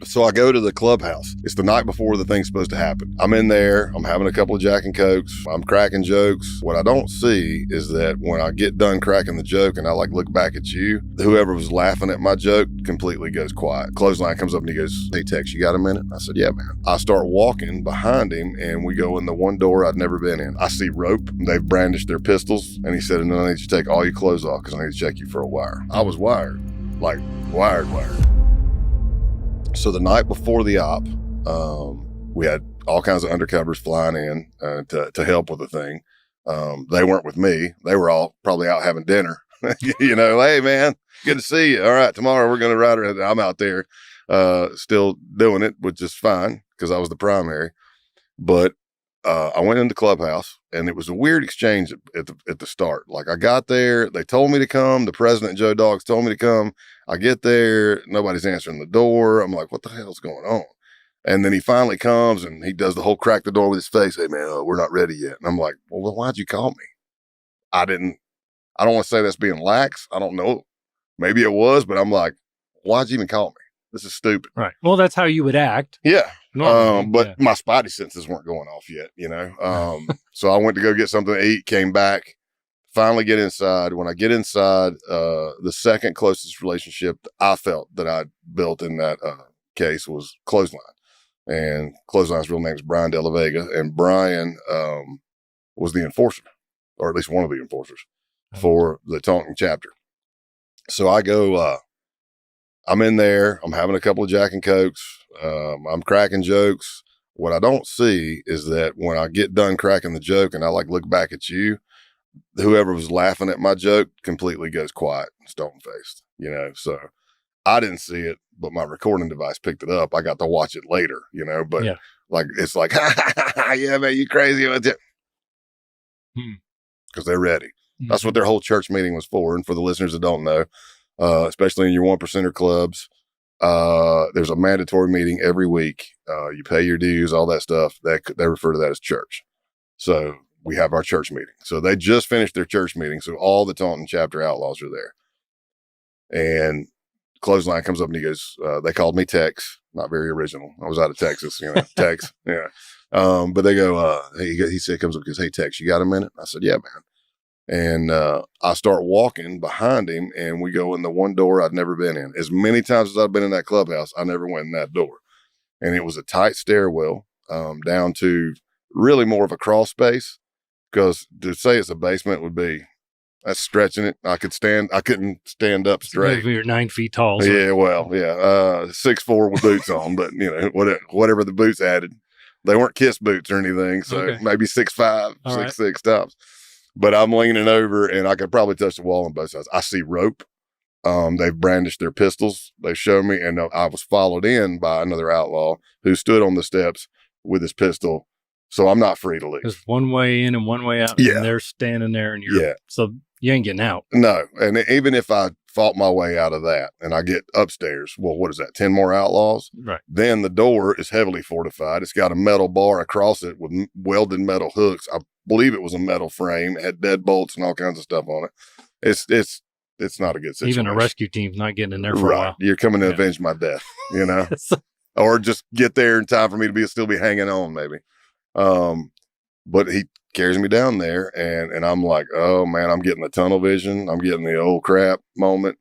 So I go to the clubhouse. It's the night before the thing's supposed to happen. I'm in there. I'm having a couple of Jack and Cokes. I'm cracking jokes. What I don't see is that when I get done cracking the joke and I look back at you, whoever was laughing at my joke completely goes quiet. Clothesline comes up and he goes, "Hey, Tex, you got a minute?" I said, "Yeah, man." I start walking behind him and we go in the one door I'd never been in. I see rope. They've brandished their pistols. And he said, "And then I need you to take all your clothes off because I need to check you for a wire." I was wired. Wired. So the night before the op, we had all kinds of undercovers flying in to help with the thing. They weren't with me. They were all probably out having dinner. Hey, man, good to see you. All right, tomorrow we're going to ride around. I'm out there still doing it, which is fine because I was the primary. But I went into clubhouse, and it was a weird exchange at the start. I got there, they told me to come. The president, Joe Dogs, told me to come. I get there, nobody's answering the door. I'm like, what the hell's going on? And then he finally comes, and he does the whole crack the door with his face. "Hey, man, we're not ready yet." And I'm like, well, why'd you call me? I don't want to say that's being lax. I don't know. Maybe it was, but I'm like, why'd you even call me? This is stupid. Right. Well, that's how you would act. Yeah. But my spidey senses weren't going off yet, So I went to go get something to eat, came back, finally get inside. When I get inside, the second closest relationship I felt that I'd built in that case was Clothesline. And Clothesline's real name is Brian De La Vega. And Brian was the enforcer, or at least one of the enforcers for the Taunton chapter. So I go, I'm in there. I'm having a couple of Jack and Cokes. I'm cracking jokes. What I don't see is that when I get done cracking the joke and I look back at you, whoever was laughing at my joke completely goes quiet, stone-faced, So I didn't see it, but my recording device picked it up. I got to watch it later, but it's like, yeah, man, you crazy. Because they're ready. Mm-hmm. That's what their whole church meeting was for. And for the listeners that don't know, especially in your 1%er clubs, there's a mandatory meeting every week. You pay your dues, all that stuff. They refer to that as church. So we have our church meeting. So they just finished their church meeting. So all the Taunton chapter outlaws are there. And Clothesline comes up and he goes, they called me Tex. Not very original. I was out of Texas, Tex. Yeah. But they go, he said, comes up and goes, "Hey, Tex, you got a minute?" I said, "Yeah, man." And I start walking behind him, and we go in the one door I'd never been in. As many times as I've been in that clubhouse, I never went in that door. And it was a tight stairwell down to really more of a crawl space, because to say it's a basement would be, that's stretching it. I couldn't stand up straight. You're 9 feet tall. So. Yeah, well, yeah. 6'4" with boots on, but whatever the boots added. They weren't Kiss boots or anything, so maybe 6'5", 6'6" tops. But I'm leaning over, and I could probably touch the wall on both sides. I see rope. They've brandished their pistols. They show me, and I was followed in by another outlaw who stood on the steps with his pistol. So I'm not free to leave. There's one way in and one way out, and they're standing there, and so you ain't getting out. No, and even if I fought my way out of that, and I get upstairs, well, what is that, 10 more outlaws? Right. Then the door is heavily fortified. It's got a metal bar across it with welded metal hooks. I believe it was a metal frame. It had deadbolts and all kinds of stuff on it. It's not a good situation. Even a rescue team's not getting in there for a while. You're coming to avenge my death, or just get there in time for me to still be hanging on, maybe. But he carries me down there, and I'm like, oh man, I'm getting the tunnel vision. I'm getting the old crap moment,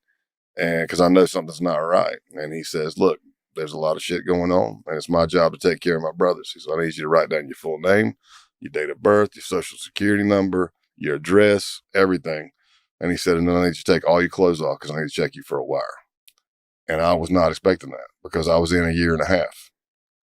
and because I know something's not right. And he says, "Look, there's a lot of shit going on, and it's my job to take care of my brothers." He said, "I need you to write down your full name, your date of birth, your social security number, your address, everything." And he said, "And then I need you to take all your clothes off because I need to check you for a wire." And I was not expecting that because I was in a year and a half.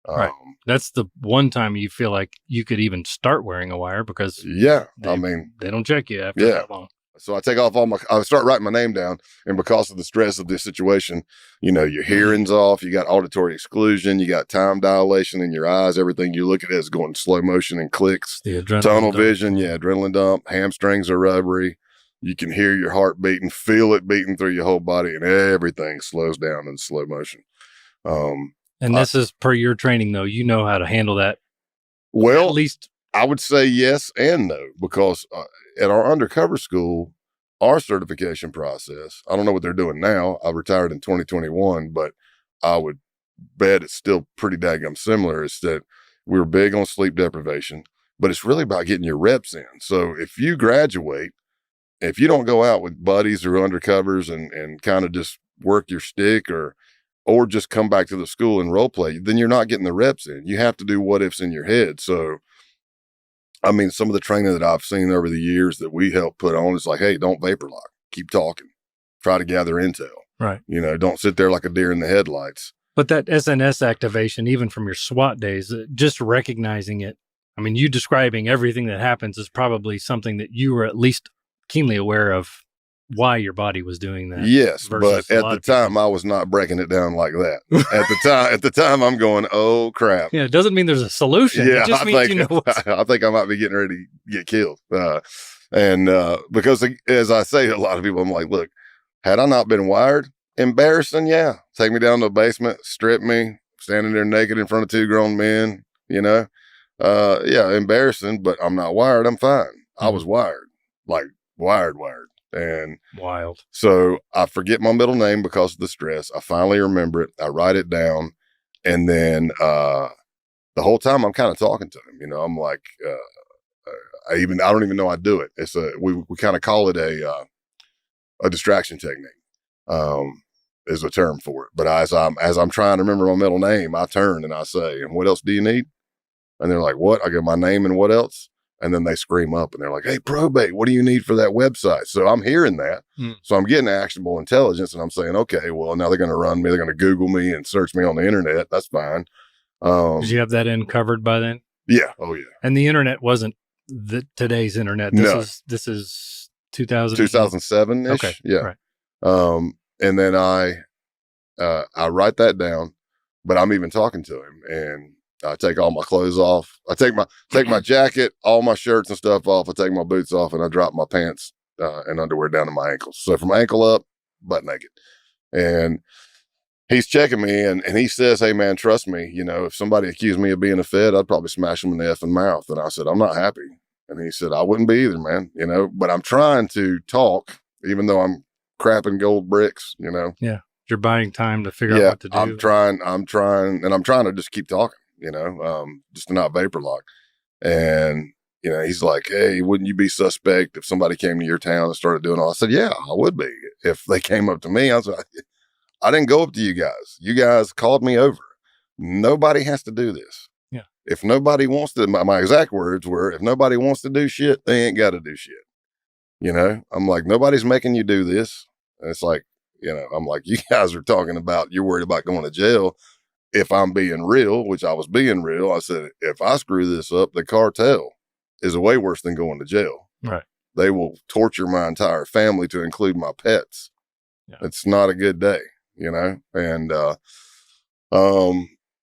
Right. That's the one time you feel like you could even start wearing a wire because they don't check you after that long. So I take off I start writing my name down, and because of the stress of this situation, your hearing's off, you got auditory exclusion, you got time dilation in your eyes, everything you look at is going slow motion and clicks. The adrenaline tunnel vision, adrenaline dump, hamstrings are rubbery. You can hear your heart beating, feel it beating through your whole body, and everything slows down in slow motion. And this is per your training, though. You know how to handle that. Well, at least I would say yes and no, because at our undercover school, our certification process, I don't know what they're doing now. I retired in 2021, but I would bet it's still pretty daggum similar, is that we were big on sleep deprivation, but it's really about getting your reps in. So if you graduate, if you don't go out with buddies or undercovers and kind of just work your stick or just come back to the school and role play, then you're not getting the reps in. You have to do what ifs in your head. So, I mean, some of the training that I've seen over the years that we help put on is like, hey, don't vapor lock, keep talking, try to gather intel. Right. You know, don't sit there like a deer in the headlights. But that SNS activation, even from your SWAT days, just recognizing it. I mean, you describing everything that happens is probably something that you were at least keenly aware of why your body was doing that. Yes, but at the time I was not breaking it down like that. At the time I'm going, oh crap. Yeah, it doesn't mean there's a solution. Yeah, it just means you know I think I might be getting ready to get killed. Because as I say to a lot of people, I'm like, look, had I not been wired, embarrassing, yeah. Take me down to the basement, strip me, standing there naked in front of 2 grown men, you know. Yeah, embarrassing, but I'm not wired, I'm fine. I was wired. Like wired. And wild. So I forget my middle name because of the stress. I finally remember it. I write it down. And then the whole time I'm kind of talking to him, you know, I'm like, I don't even know I do it. It's we kind of call it a distraction technique, is a term for it. But as I'm trying to remember my middle name, I turn and I say, and what else do you need? And they're like, what? I get my name and what else? And then they scream up and they're like, hey, probate, what do you need for that website? So I'm hearing that. So I'm getting actionable intelligence and I'm saying, okay, well, now they're going to run me. They're going to Google me and search me on the internet. That's fine. Did you have that in covered by then? Yeah. Oh, yeah. And the internet wasn't today's internet. This is 2007-ish. Okay. Yeah. Right. And then I write that down, but I'm even talking to him and I take all my clothes off. I take my jacket, all my shirts and stuff off. I take my boots off and I drop my pants and underwear down to my ankles. So from ankle up, butt naked. And he's checking me and he says, hey man, trust me, you know, if somebody accused me of being a Fed, I'd probably smash them in the effing mouth. And I said, I'm not happy. And he said, I wouldn't be either, man, you know, but I'm trying to talk, even though I'm crapping gold bricks, you know. Yeah. You're buying time to figure out what to do. I'm trying to just keep talking. You know, just to not vapor lock. And, you know, he's like, hey, wouldn't you be suspect if somebody came to your town and started doing all? I said, yeah, I would be. If they came up to me, I said, I didn't go up to you guys. You guys called me over. Nobody has to do this. Yeah. If nobody wants to, my exact words were, if nobody wants to do shit, they ain't got to do shit. You know, I'm like, nobody's making you do this. And it's like, you know, I'm like, you guys are talking about, you're worried about going to jail. If I'm being real, which I was being real, I said, if I screw this up, the cartel is way worse than going to jail. Right. They will torture my entire family to include my pets. Yeah. It's not a good day, you know? And,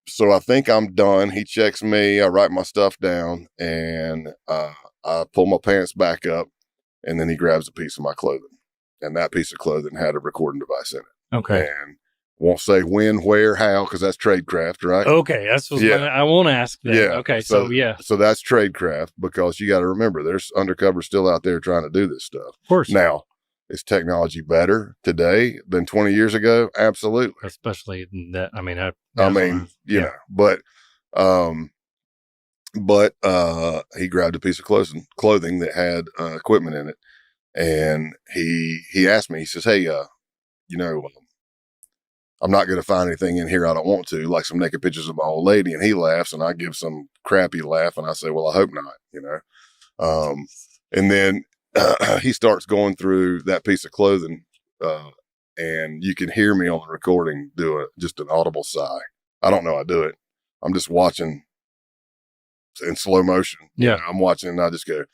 so I think I'm done. He checks me. I write my stuff down and, I pull my pants back up and then he grabs a piece of my clothing and that piece of clothing had a recording device in it. Okay. And won't say when, where, how, because that's tradecraft, right? Okay, that's what I won't ask that. Yeah. Okay, so that's tradecraft because you got to remember there's undercover still out there trying to do this stuff. Of course. Now, is technology better today than 20 years ago? Absolutely. Especially that. I mean, you know, but he grabbed a piece of clothing that had equipment in it, and he asked me. He says, "Hey, you know." I'm not going to find anything in here I don't want to, like some naked pictures of my old lady. And he laughs and I give some crappy laugh. And I say, well, I hope not, you know? And then he starts going through that piece of clothing. And you can hear me on the recording do just an audible sigh. I don't know I do it. I'm just watching in slow motion. Yeah. You know, I'm watching and I just go,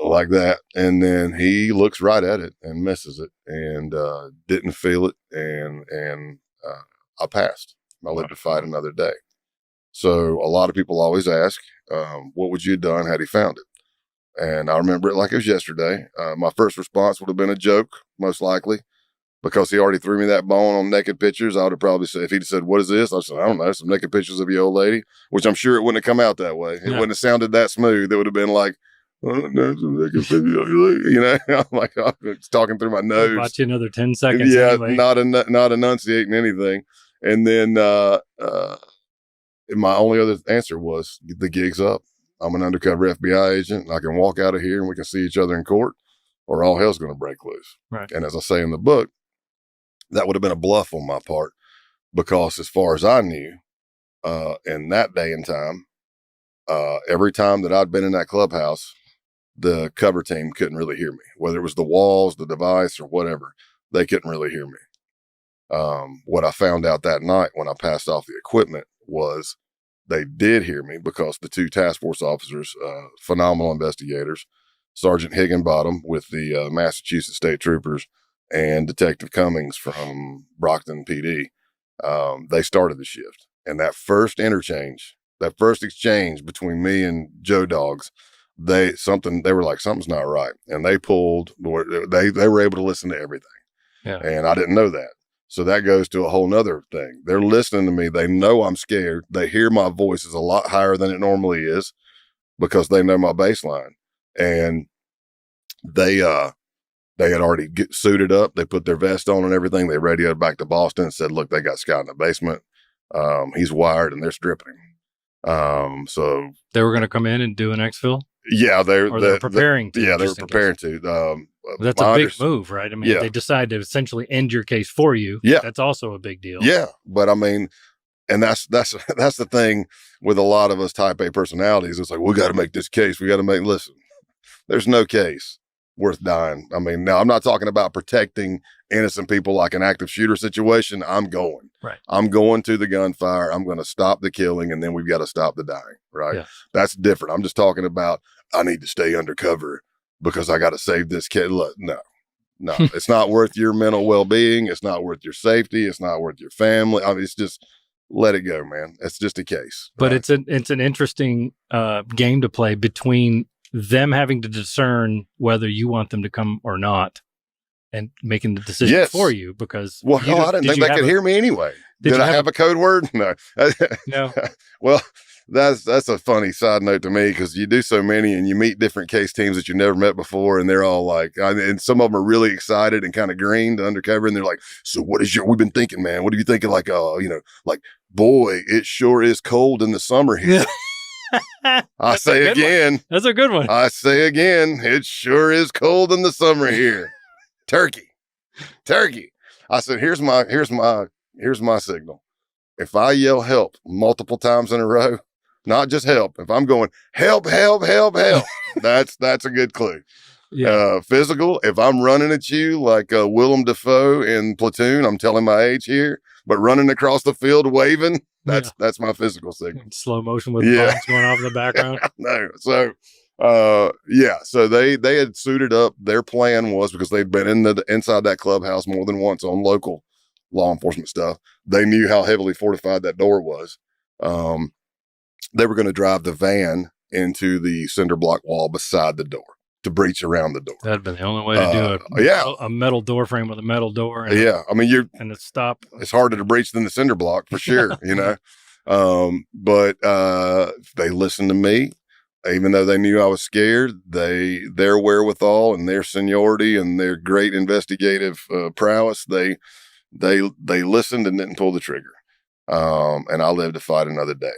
like that. And then he looks right at it and misses it and didn't feel it. And I passed. I lived to fight another day. So a lot of people always ask, what would you have done had he found it? And I remember it like it was yesterday. My first response would have been a joke, most likely, because he already threw me that bone on naked pictures. I would have probably said, if he'd said, what is this? I said, I don't know, some naked pictures of your old lady, which I'm sure it wouldn't have come out that way. It wouldn't have sounded that smooth. It would have been like, You know, I'm like, I'm talking through my nose. Bought you another 10 seconds. Yeah, Anyway. not enunciating anything. And then my only other answer was, the gig's up. I'm an undercover FBI agent, and I can walk out of here and we can see each other in court, or all hell's going to break loose. Right. And as I say in the book, that would have been a bluff on my part, because as far as I knew, in that day and time, every time that I'd been in that clubhouse, the cover team couldn't really hear me, whether it was the walls, the device, or whatever. They couldn't really hear me. What I found out that night when I passed off the equipment was they did hear me, because the two task force officers, phenomenal investigators, Sergeant Higginbottom with the Massachusetts State Troopers and Detective Cummings from Brockton PD, they started the shift. And that first exchange between me and Joe Dogs, they were like, something's not right. And they were able to listen to everything. Yeah. And I didn't know that. So that goes to a whole nother thing. They're listening to me. They know I'm scared. They hear my voice is a lot higher than it normally is, because they know my baseline. And they had already suited up. They put their vest on and everything. They radioed back to Boston and said, look, they got Scott in the basement. He's wired and they're stripping him. So they were going to come in and do an exfil? Yeah, they're preparing to. Yeah, they were preparing to. That's a big move, right? I mean, yeah. They decide to essentially end your case for you. Yeah, that's also a big deal. Yeah, but I mean, and that's the thing with a lot of us Type A personalities. It's like, we got to make this case. We got to listen. There's no case worth dying. I mean, now I'm not talking about protecting innocent people like an active shooter situation. I'm going. Right. I'm going to the gunfire. I'm going to stop the killing, and then we've got to stop the dying. Right. Yeah. That's different. I'm just talking about, I need to stay undercover because I got to save this kid. Look, no, it's not worth your mental well-being. It's not worth your safety. It's not worth your family. I mean, it's just, let it go, man. It's just a case. But right? It's an interesting game to play between them having to discern whether you want them to come or not, and making the decision for you, because I didn't think they could hear me anyway. Did I have a code word? No. No. Well, that's a funny side note to me, because you do so many and you meet different case teams that you never met before, and they're all like, and some of them are really excited and kind of green to undercover, and they're like, so what is we've been thinking, man, what are you thinking? Like, like, boy, it sure is cold in the summer here. I say again. That's a good one. I say again, it sure is cold in the summer here. Turkey. I said, here's my signal. If I yell help multiple times in a row, not just help, if I'm going help, that's a good clue. Yeah. Physical, if I'm running at you like Willem Dafoe in Platoon, I'm telling my age here, but running across the field waving, that's my physical signal. Slow motion with bombs going off in the background. No. So so they had suited up. Their plan was, because they'd been inside that clubhouse more than once on local law enforcement stuff, they knew how heavily fortified that door was. They were going to drive the van into the cinder block wall beside the door to breach around the door. That'd been the only way to do it. A metal door frame with a metal door. And I mean, and it's stop. It's harder to breach than the cinder block for sure, But they listened to me, even though they knew I was scared. Their wherewithal and their seniority and their great investigative prowess, they listened and didn't pull the trigger. And I lived to fight another day.